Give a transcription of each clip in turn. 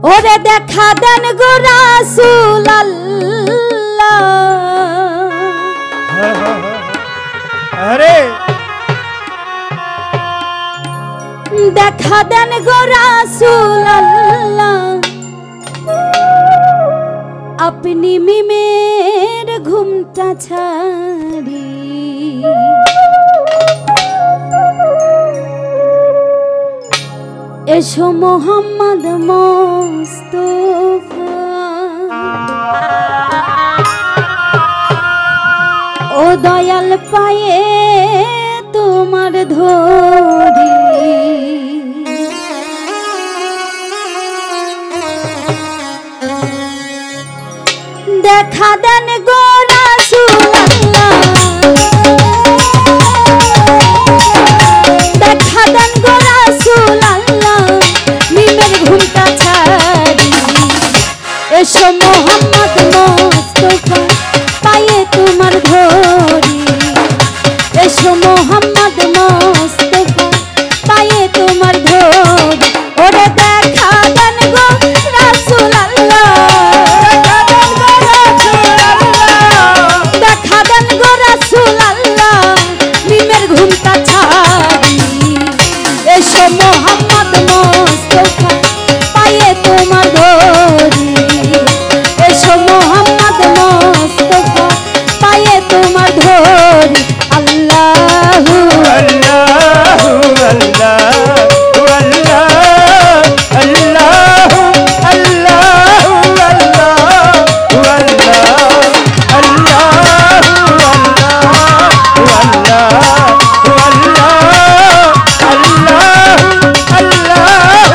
ওরে দেখা দেন গো রাসূল আল্লাহ আরে দেখা দেন গো রাসূল আল্লাহ আপনি মিমের ঘুমটা ছাড়ি এসো মোহাম্মদ মুস্তাফা ও দয়াল পায়ে তোমার ধরি দেখা দেন গো রাসূল আল্লাহ দেখা দেন গো রাসূল আল্লাহ মিমের ঘুমটা ছাড়ি এসো মোহাম্মদ মুস্তাফা পায়ে তোমার ধরি এসো মোহাম্মদ মুস্তাফা পায়ে তোমার ধরি ওরে দেখা দেন গো রাসূল আল্লাহ দেখা দেন গো রাসূল আল্লাহ মিমের ঘুমটা ছাড়ি এসো মোহাম্মদ মুস্তাফা পায়ে তোমার ধরি এসো মোহাম্মদ মুস্তাফা পায়ে তোমার ধরি আল্লাহু আল্লাহু আল্লাহু আল্লাহু আল্লাহু আল্লাহু আল্লাহু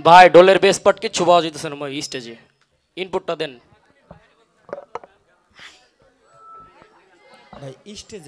ভাই ডোলের বেস পার্ট কিচ্ছু পাওয়া যেতেছে না স্টেজে, ইনপুটটা দেন ভাই স্টেজ